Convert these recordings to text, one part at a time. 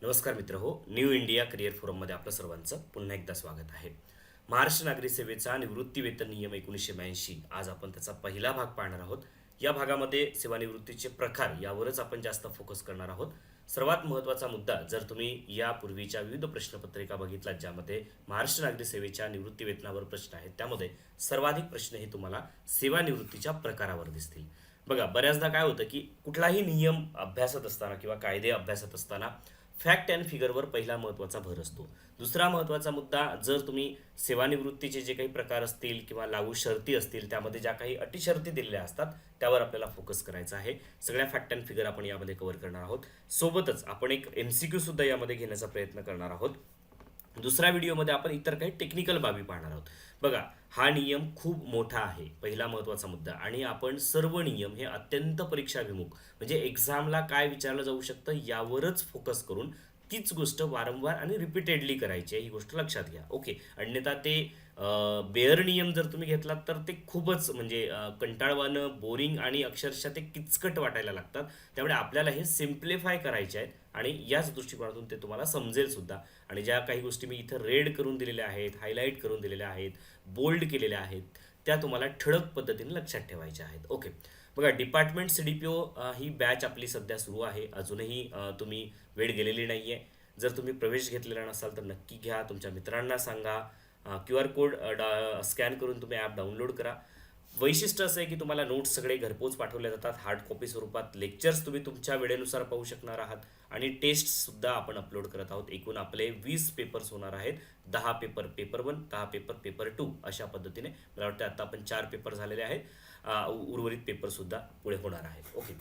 नमस्कार मित्र हो, न्यू इंडिया करिअर फोरममध्ये आपलं सर्वांचं पुन्हा एकदा स्वागत आहे. महाराष्ट्र नागरी सेवेचा निवृत्ती वेतन नियम 1982 आज आपण त्याचा पहिला भाग पाहणार आहोत. या भागामध्ये सेवानिवृत्तीचे प्रकार यावरच आपण जास्त फोकस करणार आहोत. सर्वात महत्त्वाचा मुद्दा, जर तुम्ही यापूर्वीच्या विविध प्रश्नपत्रिका बघितलात ज्यामध्ये महाराष्ट्र नागरी सेवेच्या निवृत्ती वेतनावर प्रश्न आहेत, त्यामध्ये सर्वाधिक प्रश्न हे तुम्हाला सेवानिवृत्तीच्या प्रकारावर दिसतील. बघा, बऱ्याचदा काय होतं की कुठलाही नियम अभ्यासत असताना किंवा कायदे अभ्यासत असताना फॅक्ट अँड फिगरवर पहिला महत्त्वाचा भर असतो. दुसरा महत्त्वाचा मुद्दा, जर तुम्ही सेवानिवृत्तीचे जे काही प्रकार असतील किंवा लागू शर्ती असतील त्यामध्ये ज्या काही अटी शर्ती दिलेल्या असतात त्यावर आपल्याला फोकस करायचा आहे. सगळ्या फॅक्ट अँड फिगर आपण यामध्ये कव्हर करणार आहोत. सोबतच आपण एक MCQ सुद्धा यामध्ये घेण्याचा प्रयत्न करणार आहोत. दुसऱ्या व्हिडिओमध्ये आपण इतर काही टेक्निकल बाबी पाहणार आहोत. बघा, हा नियम खूप मोठा आहे, पहिला महत्त्वाचा मुद्दा, आणि आपण सर्व नियम हे अत्यंत परीक्षाभिमुख म्हणजे एक्झामला काय विचारलं जाऊ शकतं यावरच फोकस करून तीच गोष्ट वारंवार आणि रिपीटेडली करायची आहे, ही गोष्ट लक्षात घ्या. ओके, अन्यथा ते बेअर नियम जर तुम्ही घेतलात तर ते खूपच म्हणजे कंटाळवाणं, बोरिंग आणि अक्षरशः ते किचकट वाटायला लागतात. त्यामुळे आपल्याला हे सिम्प्लिफाय करायचे आहेत आणि याच दृष्टिकोनातून ते तुम्हाला समजेल सुद्धा. आणि ज्या काही गोष्टी मी इथं रेड करून दिलेल्या आहेत, हायलाईट करून दिलेल्या आहेत, बोल्ड केलेल्या आहेत, त्या तुम्हाला ठळक पद्धतीने लक्षात ठेवायच्या आहेत. ओके, बघा, डिपार्टमेंट CDPO ही बॅच आपली सध्या सुरू आहे. अजूनही तुम्ही वेळ गेलेली नाही आहे. जर तुम्ही प्रवेश घेतलेला नसाल तर नक्की घ्या, तुमच्या मित्रांना सांगा. QR कोड स्कॅन करून तुम्ही ॲप डाउनलोड करा. वैशिष्ट्य असं आहे की तुम्हाला नोट्स सगळे घरपोच पाठवले जातात हार्ड कॉपी स्वरूपात. लेक्चर्स तुम्ही तुमच्या वेळेनुसार पाहू शकणार आहात आणि टेस्टसुद्धा आपण अपलोड करत आहोत. एकूण आपले 20 पेपर्स होणार आहेत. 10 पेपर पेपर 1, 10 पेपर पेपर 2 अशा पद्धतीने. मला वाटतं आता आपण 4 पेपर झालेले आहेत. उर्वरित पेपरसुद्धा पुढे होणार आहेत. ओके,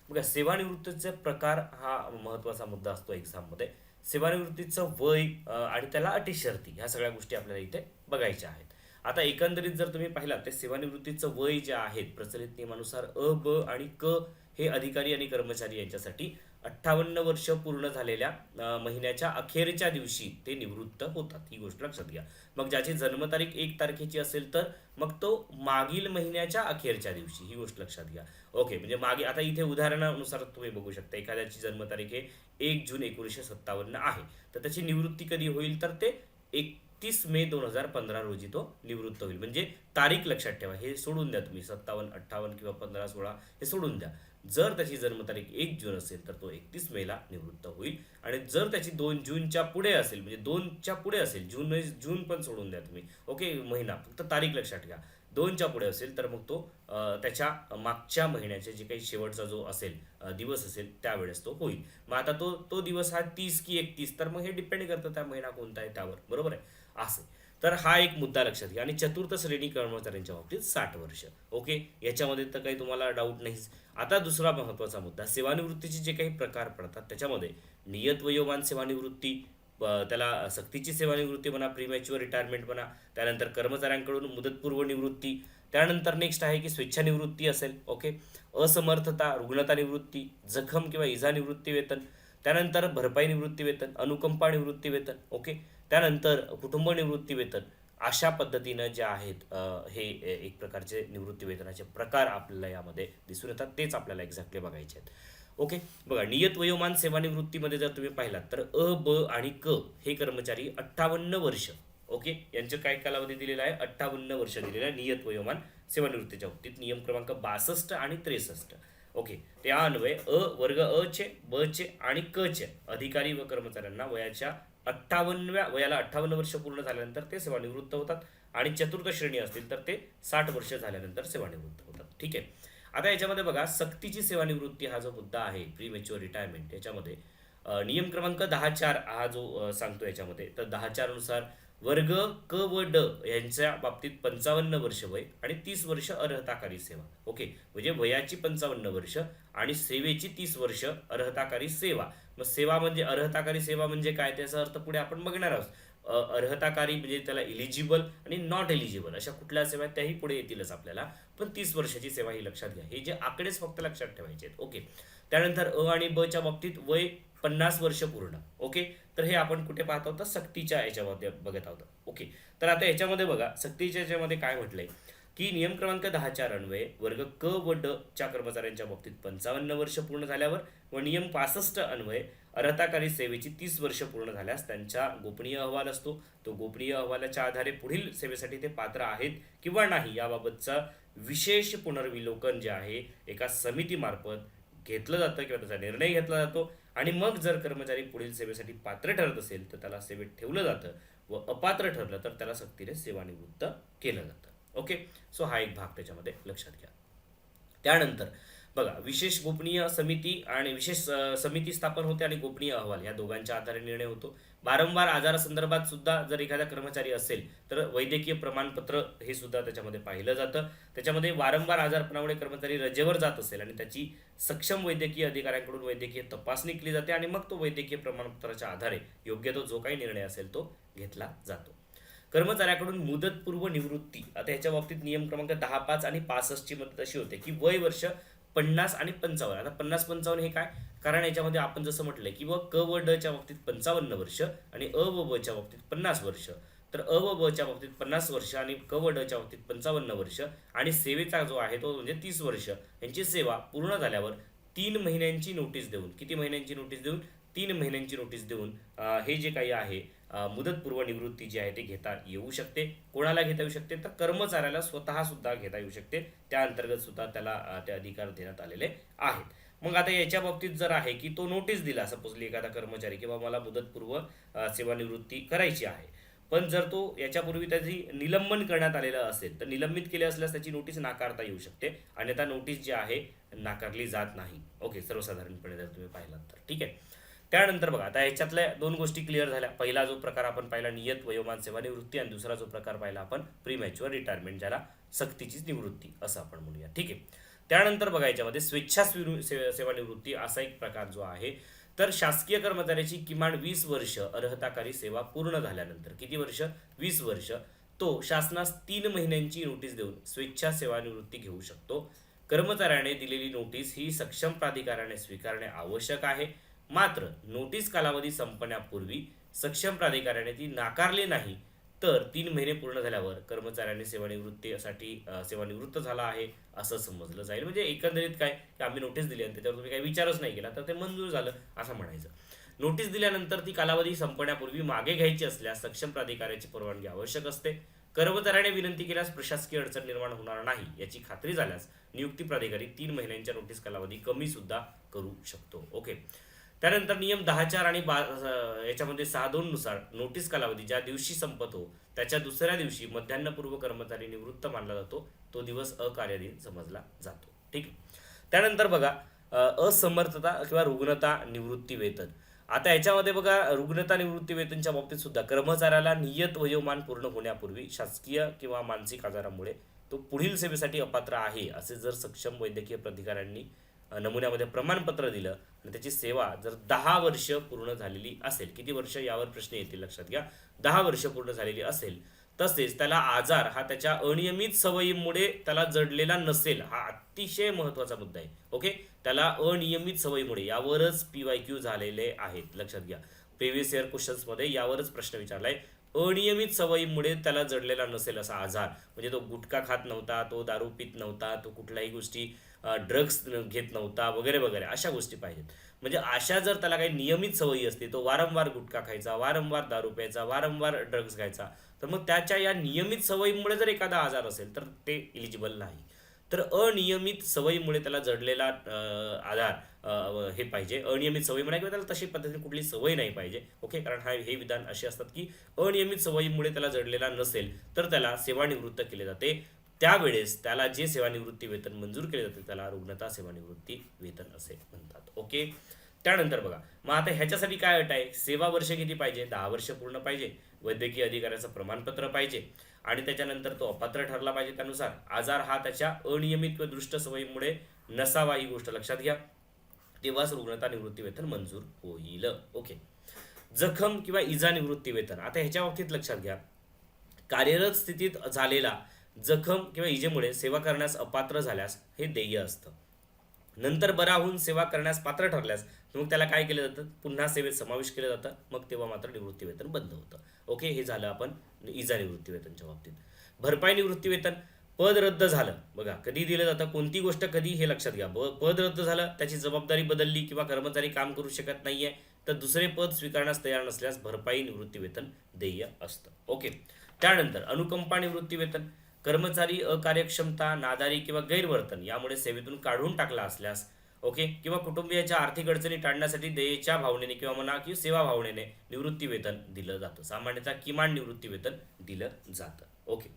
बघा, सेवानिवृत्तीचे प्रकार हा महत्त्वाचा मुद्दा असतो एक्झाममध्ये. सेवानिवृत्तीचं वय आणि त्याला अटी शर्ती ह्या सगळ्या गोष्टी आपल्याला इथे बघायच्या आहेत. आता एकंदरीत जर तुम्ही पाहिलात तर सेवानिवृत्तीचं वय जे आहेत प्रचलित नियमानुसार अ, ब आणि क हे अधिकारी आणि कर्मचारी यांच्यासाठी 58 वर्ष पूर्ण झालेल्या महिन्याच्या अखेरच्या दिवशी ते निवृत्त होतात, ही गोष्ट लक्षात घ्या. मग ज्याची जन्मतारीख 1 तारखेची असेल तर मग तो मागील महिन्याच्या अखेरच्या दिवशी, ही गोष्ट लक्षात घ्या. ओके, म्हणजे मागे आता इथे उदाहरणानुसार तुम्ही बघू शकता, एखाद्याची जन्मतारीख हे 1 जून 1957 आहे, तर त्याची निवृत्ती कधी होईल तर ते 31 मे 2015 रोजी तो निवृत्त होईल. म्हणजे तारीख लक्षात ठेवा, हे सोडून द्या तुम्ही 57, 58 किंवा 15, 16 हे सोडून द्या. जर त्याची जन्मतारीख 1 जून असेल तर तो 31 मेला निवृत्त होईल. आणि जर त्याची 2 जूनच्या पुढे असेल, म्हणजे 2च्या पुढे असेल, जून पण सोडून द्या तुम्ही. ओके, महिना, फक्त तारीख लक्षात घ्या. 2च्या पुढे असेल तर मग तो त्याच्या मागच्या महिन्याचे जे काही शेवटचा जो असेल दिवस असेल त्यावेळेस तो होईल. मग आता तो तो दिवस हा 30 की 31, तर मग हे डिपेंड करतं त्या महिना कोणता आहे त्यावर, बरोबर आहे. असे तर हा एक मुद्दा लक्षात घ्या. आणि चतुर्थ श्रेणी कर्मचाऱ्यांच्या बाबतीत 60 वर्ष. ओके, याच्यामध्ये तर काही तुम्हाला डाऊट नाहीच. आता दुसरा महत्त्वाचा मुद्दा, सेवानिवृत्तीचे जे काही प्रकार पडतात त्याच्यामध्ये नियत वयोमान सेवानिवृत्ती, त्याला सक्तीची सेवानिवृत्ती म्हणा, प्रीमॅच्युअर रिटायरमेंट म्हणा, त्यानंतर कर्मचाऱ्यांकडून मुदतपूर्व निवृत्ती, त्यानंतर नेक्स्ट आहे की स्वेच्छानिवृत्ती असेल. ओके, असमर्थता, रुग्णता निवृत्ती, जखम किंवा इजा निवृत्ती वेतन, त्यानंतर भरपाई निवृत्ती वेतन, अनुकंपा निवृत्ती वेतन. ओके, त्यानंतर कुटुंब निवृत्ती वेतन. अशा पद्धतीनं जे आहेत हे एक प्रकारचे निवृत्ती वेतनाचे प्रकार आपल्याला यामध्ये दिसून येतात. तेच आपल्याला एक्झॅक्टली बघायचे आहेत. ओके, बघा, नियत वयोमान सेवानिवृत्तीमध्ये जर तुम्ही पाहिलात तर अ, ब आणि क हे कर्मचारी 58 वर्ष, ओके, यांचं काय कालावधी दिलेला आहे, 58 वर्ष दिलेला आहे नियत वयोमान सेवानिवृत्तीच्या बाबतीत. नियम क्रमांक 62 आणि 63. ओके, त्या अन्वये वर्ग अ चे, ब चे आणि क चे अधिकारी व कर्मचाऱ्यांना वयाला 58 वर्ष पूर्ण झाल्यानंतर ते सेवानिवृत्त होतात. आणि चतुर्थ श्रेणी असतील तर ते 60 वर्ष झाल्यानंतर सेवानिवृत्त होतात. ठीक आहे. आता याच्यामध्ये बघा, सक्तीची सेवानिवृत्ती हा जो मुद्दा आहे, प्रीमॅच्युअर रिटायरमेंट, याच्यामध्ये नियम क्रमांक 10.4 हा जो सांगतो याच्यामध्ये, तर 10.4 नुसार वर्ग क व ड यांच्या बाबतीत 55 वर्ष वय आणि 30 वर्ष अर्हताकारी सेवा. ओके, म्हणजे वयाची 55 वर्ष आणि सेवेची 30 वर्ष अर्हताकारी सेवा. मग सेवा म्हणजे अर्हताकारी सेवा म्हणजे काय, त्याचा अर्थ पुढे आपण बघणार आहोत. अर्हताकारी म्हणजे त्याला इलिजिबल आणि नॉट एलिजिबल अशा कुठल्या सेवा आहेत त्याही पुढे येतीलच आपल्याला. पण 30 वर्षाची सेवा ही लक्षात घ्या. हे जे आकडेच फक्त लक्षात ठेवायचे आहेत. ओके, त्यानंतर अ आणि ब च्या बाबतीत वय 50 वर्ष पूर्ण. ओके, तर हे आपण कुठे पाहत आहोत, सक्तीच्या याच्यामध्ये बघत आहोत. ओके, तर आता याच्यामध्ये बघा, सक्तीच्या याच्यामध्ये काय म्हटलंय की नियम क्रमांक 10.4 अन्वये वर्ग क व ड च्या कर्मचाऱ्यांच्या बाबतीत 55 वर्ष पूर्ण झाल्यावर व नियम 65 अन्वये अर्हताकारी सेवेची 30 वर्ष पूर्ण झाल्यास त्यांचा गोपनीय अहवाल असतो. तो गोपनीय अहवालाच्या आधारे पुढील सेवेसाठी ते पात्र आहेत किंवा नाही याबाबतचा विशेष पुनर्विलोकन जे आहे एका समितीमार्फत घेतलं जातं किंवा त्याचा निर्णय घेतला जातो. आणि मग जर कर्मचारी पुढील सेवेसाठी पात्र ठरत असेल तर त्याला सेवेत ठेवलं जातं व अपात्र ठरलं तर त्याला सक्तीने सेवानिवृत्त केलं जातं. ओके, सो हा एक भाग त्याच्यामध्ये लक्षात घ्या. त्यानंतर बघा, विशेष गोपनीय समिती आणि विशेष समिती स्थापन होते आणि गोपनीय अहवाल या दोघांच्या आधारे निर्णय होतो. वारंवार आजारासंदर्भात सुद्धा जर एखादा कर्मचारी असेल तर वैद्यकीय प्रमाणपत्र हे सुद्धा त्याच्यामध्ये पाहिलं जातं. त्याच्यामध्ये वारंवार आजारपणामुळे कर्मचारी रजेवर जात असेल आणि त्याची सक्षम वैद्यकीय अधिकाऱ्यांकडून वैद्यकीय तपासणी केली जाते आणि मग तो वैद्यकीय प्रमाणपत्राच्या आधारे योग्य तो जो काही निर्णय असेल तो घेतला जातो. कर्मचाऱ्याकडून मुदतपूर्व निवृत्ती, आता ह्याच्या बाबतीत नियम क्रमांक 10, 5 आणि 65 ची मदत अशी होते की वय वर्ष 50 आणि 55. आता 50-55 हे काय, कारण याच्यामध्ये आपण जसं म्हटलंय की क व ड च्या बाबतीत 55 वर्ष आणि अ व ब च्या बाबतीत 50 वर्ष. तर अ व ब च्या बाबतीत 50 वर्ष आणि क व ड च्या बाबतीत 55 वर्ष आणि सेवेचा जो आहे तो म्हणजे 30 वर्ष. यांची सेवा पूर्ण झाल्यावर 3 महिन्यांची नोटीस देऊन, किती महिन्यांची नोटीस देऊन, 3 महिन्यांची नोटीस देऊन हे जे काही आहे मुदतपूर्व निवृत्ती जी आहे ते घेता येऊ शकते. कोणाला घेता येऊ शकते तर कर्मचाऱ्याला स्वतः सुद्धा घेता येऊ शकते. त्या अंतर्गत सुद्धा त्याला ते अधिकार देण्यात आलेले आहेत. मग आता याच्या बाबतीत जर आहे की तो नोटीस दिला सपोजली एखादा कर्मचारी किंवा मला मुदतपूर्व सेवानिवृत्ती करायची आहे, पण जर तो याच्यापूर्वी त्याची निलंबन करण्यात आलेलं असेल तर निलंबित केले असल्यास त्याची नोटीस नाकारता येऊ शकते आणि आता नोटीस जी आहे नाकारली जात नाही. ओके, सर्वसाधारणपणे जर तुम्ही पाहिलात तर ठीक आहे. त्यानंतर बघा, आता ह्याच्यातल्या दोन गोष्टी क्लिअर झाल्या. पहिला जो प्रकार आपण पाहिला नियत वयोमान सेवानिवृत्ती आणि दुसरा जो प्रकार पाहिला आपण प्रीमॅच्युअर रिटायरमेंट, ज्याला सक्तीचीच निवृत्ती असं आपण म्हणूया. ठीक आहे. त्यानंतर बघा याच्यामध्ये स्वेच्छा सेवानिवृत्ती असा एक प्रकार जो आहे, तर शासकीय कर्मचाऱ्याची किमान 20 वर्ष अर्हताकारी सेवा पूर्ण झाल्यानंतर, किती वर्ष, 20 वर्ष, तो शासनास 3 महिन्यांची नोटीस देऊन स्वेच्छा सेवानिवृत्ती घेऊ शकतो. कर्मचाऱ्याने दिलेली नोटीस ही सक्षम प्राधिकाऱ्याने स्वीकारणे आवश्यक आहे. मात्र नोटीस कालावधी संपण्यापूर्वी सक्षम प्राधिकाऱ्याने ती नाकारली नाही तर 3 महिने पूर्ण झाल्यावर कर्मचाऱ्याने सेवानिवृत्तीसाठी सेवानिवृत्त झाला आहे असं समजलं जाईल. म्हणजे एकंदरीत काय की आम्ही नोटीस दिली आणि त्याच्यावर तुम्ही काही विचारच नाही केला तर ते मंजूर झालं असं म्हणायचं. नोटीस दिल्यानंतर ती कालावधी संपण्यापूर्वी मागे घ्यायची असल्यास सक्षम प्राधिकाऱ्याची परवानगी आवश्यक असते. कर्मचाऱ्याने विनंती केल्यास प्रशासकीय अडचण निर्माण होणार नाही याची खात्री झाल्यास नियुक्ती प्राधिकारी 3 महिन्यांच्या नोटीस कालावधी कमी सुद्धा करू शकतो. ओके. त्यानंतर नियम 10(4) आणि याच्यामध्ये 6(2) नुसार नोटीस कालावधी ज्या दिवशी संपतो त्याच्या दुसऱ्या दिवशी मध्यान्हपूर्व कर्मचारी निवृत्त मानला जातो, तो दिवस अकार्यदिन समजला जातो. ठीक आहे. त्यानंतर बघा असमर्थता किंवा रुग्णता निवृत्ती वेतन. आता याच्यामध्ये बघा रुग्णता निवृत्ती वेतनच्या बाबतीत सुद्धा कर्मचाऱ्याला नियत वयोमान पूर्ण होण्यापूर्वी शासकीय किंवा मानसिक आजारामुळे तो पुढील सेवेसाठी अपात्र आहे असे जर सक्षम वैद्यकीय प्राधिकाऱ्यांनी नमुन्यामध्ये प्रमाणपत्र दिलं आणि त्याची सेवा जर 10 वर्ष पूर्ण झालेली असेल, किती वर्ष यावर प्रश्न येतील लक्षात घ्या, 10 वर्ष पूर्ण झालेली असेल, तसेच त्याला आजार हा त्याच्या अनियमित सवयीमुळे त्याला जडलेला नसेल, हा अतिशय महत्त्वाचा मुद्दा आहे. ओके, त्याला अनियमित सवयीमुळे, यावरच PYQ झालेले आहेत लक्षात घ्या. प्रिव्हियस इयर क्वेश्चन्स मध्ये यावरच प्रश्न विचारलाय. अनियमित सवयीमुळे त्याला जडलेला नसेल असा आजार, म्हणजे तो गुटखा खात नव्हता, तो दारू पित नव्हता, तो कुठल्याही गोष्टी ड्रग्स घेत नव्हता वगैरे वगैरे अशा गोष्टी पाहिजेत. म्हणजे अशा जर त्याला काही नियमित सवयी असते, तो वारंवार गुटखा खायचा, वारंवार दारू प्यायचा, वारंवार ड्रग्स घ्यायचा, तर मग त्याच्या या नियमित सवयीमुळे जर एखादा आजार असेल तर ते इलिजिबल नाही. तर अनियमित सवयीमुळे त्याला जडलेला आधार हे पाहिजे. अनियमित सवयी म्हणा किंवा त्याला तशी पद्धतीने कुठली सवय नाही पाहिजे. ओके, कारण हे विधान असे असतात की अनियमित सवयीमुळे त्याला जडलेला नसेल तर त्याला सेवानिवृत्त केले जाते. त्यावेळेस त्याला जे सेवानिवृत्ती वेतन मंजूर केले जाते त्याला रुग्णता सेवानिवृत्ती वेतन असे म्हणतात. ओके. त्यानंतर बघा, मग आता ह्याच्यासाठी काय अट आहे, सेवा वर्ष किती पाहिजे, 10 वर्ष पूर्ण पाहिजे, वैद्यकीय अधिकाऱ्याचं प्रमाणपत्र पाहिजे आणि त्याच्यानंतर तो अपात्र ठरला पाहिजे. त्यानुसार आजार हा त्याच्या अनियमित व दुष्ट सवयीमुळे नसावा ही गोष्ट लक्षात घ्या, तेव्हाच रुग्णता निवृत्ती वेतन मंजूर होईल. ओके. जखम किंवा इजा निवृत्ती वेतन. आता ह्याच्या बाबतीत लक्षात घ्या, कार्यरत स्थितीत झालेला जखम किंवा इजेमुळे सेवा करण्यास अपात्र झाल्यास हे देय असतं. नंतर बरा होऊन सेवा करण्यास पात्र ठरल्यास मग त्याला काय केलं जातं, पुन्हा सेवेत समावेश केलं जातं, मग तेव्हा मात्र निवृत्ती वेतन बंद होतं. ओके, हे झालं आपण इजा निवृत्ती वेतनच्या बाबतीत. भरपाई निवृत्ती वेतन. पद रद्द झालं, बघा कधी दिलं जातं, कोणती गोष्ट कधी हे लक्षात घ्या. पद रद्द झालं, त्याची जबाबदारी बदलली किंवा कर्मचारी काम करू शकत नाहीये, तर दुसरे पद स्वीकारण्यास तयार नसल्यास भरपाई निवृत्ती वेतन देय असतं. ओके. त्यानंतर अनुकंपा निवृत्ती वेतन, कर्मचारी अकार्यक्षमता, नादारी किंवा गैरवर्तन यामुळे सेवेतून काढून टाकला असल्यास, ओके, किंवा कुटुंबियाच्या आर्थिक अडचणी टाळण्यासाठी दयेच्या भावनेने किंवा म्हणा की सेवा भावनेने निवृत्ती वेतन दिलं जातं. सामान्यतः किमान निवृत्ती वेतन दिलं जातं. ओके.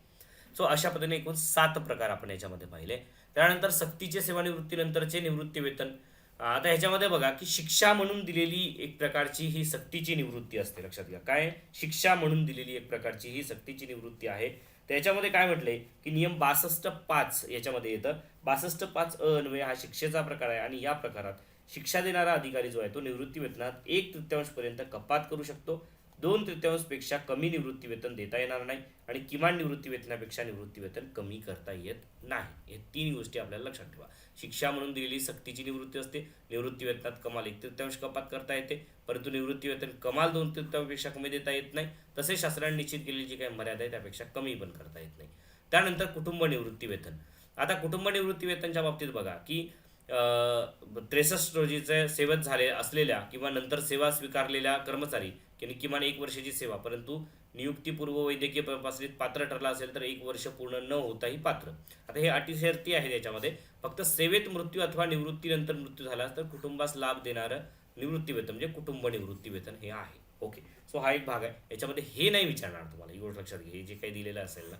सो अशा पद्धतीने एकूण 7 प्रकार आपण याच्यामध्ये पाहिले. त्यानंतर सक्तीचे सेवानिवृत्तीनंतरचे निवृत्ती वेतन. आता ह्याच्यामध्ये बघा की शिक्षा म्हणून दिलेली एक प्रकारची ही सक्तीची निवृत्ती असते. लक्षात घ्या, काय शिक्षा म्हणून दिलेली एक प्रकारची ही सक्तीची निवृत्ती आहे. त्याच्यामध्ये काय म्हटलंय की नियम 62.5 याच्यामध्ये येतं. 62.5 अन्वये हा शिक्षेचा प्रकार आहे आणि या प्रकारात शिक्षा देणारा अधिकारी जो आहे तो निवृत्ती वेतनात 1/3 पर्यंत कपात करू शकतो. 2/3 पेक्षा कमी निवृत्ती वेतन देता येणार नाही आणि किमान निवृत्ती वेतनापेक्षा निवृत्ती वेतन कमी करता येत नाही. हे 3 गोष्टी आपल्याला लक्षात ठेवा. शिक्षा म्हणून दिलेली सक्तीची निवृत्ती असते. निवृत्ती वेतनात कमाल 1/3 कपात करता येते, परंतु निवृत्ती वेतन कमाल 2/3 पेक्षा कमी देता येत नाही. तसेच शासनाने निश्चित केलेली जी काही मर्यादा आहे त्यापेक्षा कमी पण करता येत नाही. त्यानंतर कुटुंब निवृत्ती वेतन. आता कुटुंब निवृत्ती वेतनच्या बाबतीत बघा की 63 रोजीचे सेवत झाले असलेल्या किंवा नंतर सेवा स्वीकारलेल्या कर्मचारी किमान 1 वर्षाची सेवा, परंतु नियुक्तीपूर्व वैद्यकीय तपासणीत पात्र ठरला असेल तर 1 वर्ष पूर्ण न होताही पात्र. आता हे अटी शर्ती आहेत याच्यामध्ये. फक्त सेवेत मृत्यू अथवा निवृत्तीनंतर मृत्यू झाला तर कुटुंबास लाभ देणारं निवृत्ती वेतन म्हणजे कुटुंब निवृत्ती वेतन हे आहे. ओके. सो हा एक भाग आहे. याच्यामध्ये हे नाही विचारणार तुम्हाला, ही गोष्ट लक्षात घ्या. हे जे काही दिलेलं असेल ना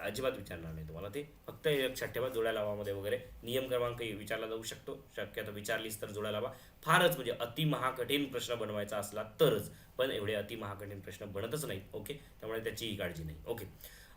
अजिबात विचारणार नाही तुम्हाला. ते फक्त लक्षात ठेवा, जोड्या लावामध्ये वगैरे नियम क्रमांक विचारला जाऊ शकतो. शक्यतो विचारलीस तर जोड्या लावा. फारच म्हणजे अति महाकठीण प्रश्न बनवायचा असला तरच, पण एवढे अति महाकठीण प्रश्न बनतच नाही. ओके. त्यामुळे त्याचीही काळजी नाही. ओके.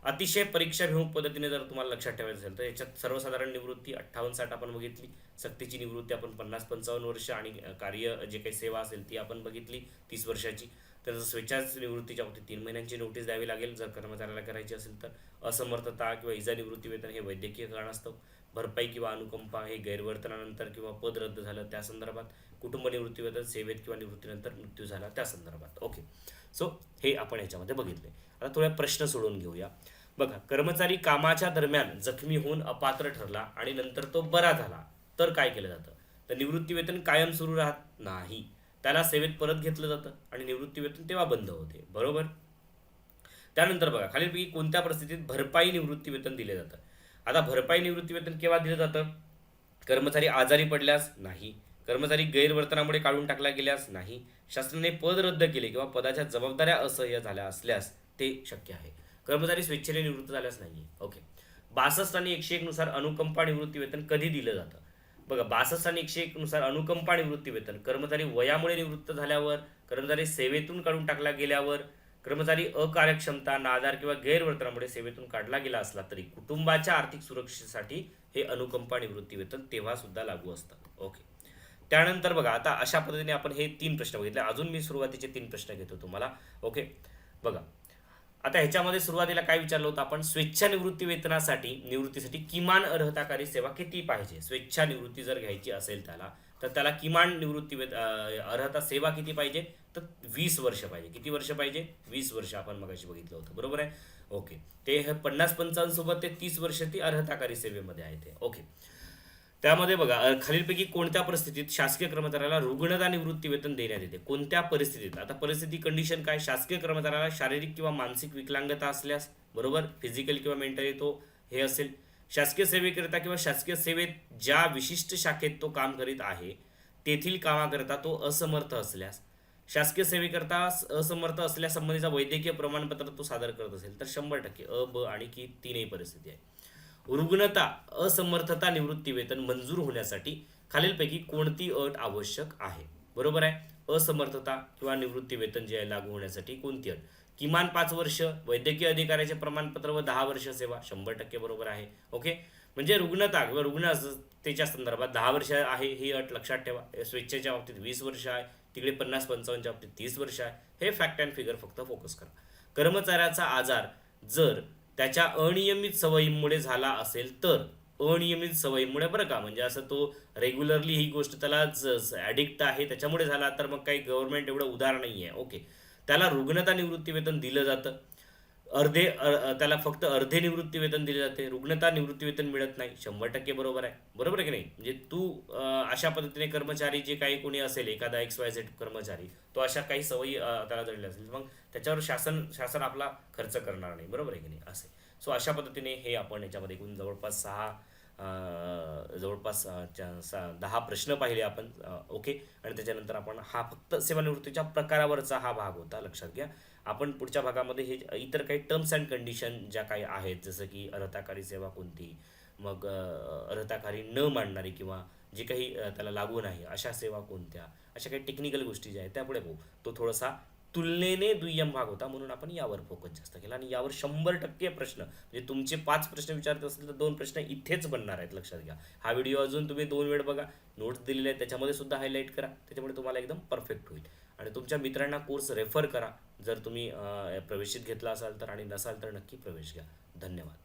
अतिशय परीक्षाभिमुख पद्धतीने जर तुम्हाला लक्षात ठेवायचं असेल तर याच्यात सर्वसाधारण निवृत्ती 58-60 आपण बघितली, सक्तीची निवृत्ती आपण 50-55 वर्ष आणि कार्य जे काही सेवा असेल ती आपण बघितली 30 वर्षाची. तर स्वेच्छाच निवृत्तीच्या बाबतीत 3 महिन्यांची नोटीस द्यावी लागेल जर कर्मचाऱ्याला करायची असेल तर. असमर्थता किंवा इजा निवृत्ती वेतन हे वैद्यकीय कारणास्तव. भरपाई किंवा अनुकंपा हे गैरवर्तनानंतर किंवा पद रद्द झालं त्या संदर्भात. कुटुंब निवृत्ती वेतन सेवेत किंवा निवृत्तीनंतर मृत्यू झाला त्या संदर्भात. ओके. सो हे आपण याच्यामध्ये बघितले. आता थोड्या प्रश्न सोडून घेऊया. बघा, कर्मचारी कामाच्या दरम्यान जखमी होऊन अपात्र ठरला आणि नंतर तो बरा झाला तर काय केलं जातं? तर निवृत्ती वेतन कायम सुरू राहत नाही, त्याला सेवेत परत घेतलं जातं आणि निवृत्ती वेतन तेव्हा बंद होते. बरोबर. त्यानंतर बघा, खालीलपैकी कोणत्या परिस्थितीत भरपाई निवृत्ती वेतन दिले जातं? आता भरपाई निवृत्ती वेतन केव्हा दिलं जातं? कर्मचारी आजारी पडल्यास नाही, कर्मचारी गैरवर्तनामुळे काढून टाकला गेल्यास नाही, शासनाने पद रद्द केले किंवा पदाच्या जबाबदाऱ्या असह्य झाल्या असल्यास ते शक्य आहे. कर्मचारी स्वेच्छेने निवृत्त झाल्यास नाही. ओके. 62 आणि 101 नुसार अनुकंपा निवृत्ती वेतन कधी दिलं जातं? बघा, 62 आणि 101 नुसार अनुकंपा निवृत्ती वेतन कर्मचारी वयामुळे निवृत्त झाल्यावर, कर्मचारी सेवेतून काढून टाकला गेल्यावर, कर्मचारी अकार्यक्षमता, नादार किंवा गैरवर्तनामुळे सेवेतून काढला गेला असला तरी कुटुंबाच्या आर्थिक सुरक्षेसाठी हे अनुकंपा निवृत्ती वेतन तेव्हा सुद्धा लागू असतं. ओके. त्यानंतर बघा, आता अशा पद्धतीने आपण हे 3 प्रश्न बघितले. अजून मी सुरुवातीचे 3 प्रश्न घेतो तुम्हाला. ओके. बघा, आता ह्याच्यामध्ये सुरुवातीला काय विचारलं होतं आपण? स्वेच्छा निवृत्ती वेतनासाठी निवृत्तीसाठी किमान अर्हताकारी सेवा किती पाहिजे? स्वेच्छा निवृत्ती जर घ्यायची असेल तर त्याला किमान निवृत्ती अर्हता सेवा किती पाहिजे? तर 20 वर्ष पाहिजे. किती वर्ष पाहिजे? 20 वर्ष आपण मगाशी बघितलं होतं. बरोबर आहे. ओके. ते 50-55 सोबत ते 30 वर्ष ती अर्हताकारी सेवेमध्ये आहे ते. ओके. त्यामध्ये बघा, खालीलपैकी कोणत्या परिस्थितीत शासकीय कर्मचाऱ्याला रुग्णता निवृत्ती वेतन देण्यात येते? कोणत्या परिस्थितीत? आता परिस्थिती कंडिशन काय? शासकीय कर्मचाऱ्याला शारीरिक किंवा मानसिक विकलांगता असल्यास, बरोबर, फिजिकल किंवा मेंटली तो हे असेल. शासकीय सेवेकरिता किंवा शासकीय सेवेत ज्या विशिष्ट शाखेत तो काम करीत आहे तेथील कामाकरिता तो असमर्थ असल्यास, शासकीय सेवेकरिता असमर्थ असल्यासंबंधीचा वैद्यकीय प्रमाणपत्र तो सादर करत असेल तर 100% अ, ब आणि की 3ही परिस्थिती आहे. रुग्णता असमर्थता निवृत्ती वेतन मंजूर होण्यासाठी खालीलपैकी कोणती अट आवश्यक आहे? बरोबर आहे. असमर्थता किंवा निवृत्ती वेतन जे आहे लागू होण्यासाठी कोणती अट? किमान 5 वर्ष वैद्यकीय अधिकाऱ्याचे प्रमाणपत्र व 10 वर्ष सेवा. 100% बरोबर आहे. ओके. म्हणजे रुग्णता किंवा रुग्ण अवस्थेच्या संदर्भात 10 वर्ष आहे ही अट लक्षात ठेवा. स्वेच्छेच्या बाबतीत 20 वर्ष आहे, तिकडे 50-55च्या बाबतीत 30 वर्ष आहे. हे फॅक्ट अँड फिगर फक्त फोकस करा. कर्मचाऱ्याचा आजार जर त्याच्या अनियमित सवयीमुळे झाला असेल तर, अनियमित सवयीमुळे बरं का, म्हणजे असं तो रेग्युलरली ही गोष्ट त्याला ॲडिक्ट आहे त्याच्यामुळे झाला तर मग काही गव्हर्नमेंट एवढं उदार नाही आहे. ओके. त्याला रुग्णता निवृत्ती वेतन दिलं जातं. त्याला फक्त अर्धे निवृत्ती वेतन दिले जाते, रुग्णता निवृत्ती वेतन मिळत नाही. 100% बरोबर आहे. बरोबर आहे की नाही? म्हणजे तू अशा पद्धतीने कर्मचारी जे काही कोणी असेल, एखादा XYZ कर्मचारी, तो अशा काही सवयी त्याला जडल्या असेल, मग त्याच्यावर शासन आपला खर्च करणार नाही. बरोबर आहे की नाही? असे सो अशा पद्धतीने हे आपण याच्यामध्ये एकूण जवळपास 10 प्रश्न पाहिले आपण. ओके. आणि त्याच्यानंतर आपण हा फक्त सेवानिवृत्तीच्या प्रकारावरचा हा भाग होता, लक्षात घ्या. आपण पुढच्या भागामध्ये हे इतर काही टर्म्स अँड कंडिशन ज्या काही आहेत, जसं की अर्हताकारी सेवा कोणती, मग अर्हताकारी न मांडणारी किंवा जे काही त्याला लागू नाही अशा सेवा कोणत्या, अशा काही टेक्निकल गोष्टी ज्या आहेत त्यापुढे पाहू. तो थोडासा तुलनेने दुय्यम भाग होता, म्हणून आपण यावर फोकस जास्त केला. आणि यावर 100% प्रश्न, म्हणजे तुमचे 5 प्रश्न विचारत असेल तर 2 प्रश्न इथेच बनणार आहेत, लक्षात घ्या. हा व्हिडिओ अजून तुम्ही 2 वेळ बघा, नोट्स दिलेले आहेत त्याच्यामध्ये सुद्धा हायलाईट करा, त्याच्यामुळे तुम्हाला एकदम परफेक्ट होईल. आणि तुमच्या मित्रांना कोर्स रेफर करा जर तुम्ही प्रवेशित घेतला असाल तर, आणि नसाल तर नक्की प्रवेश घ्या. धन्यवाद.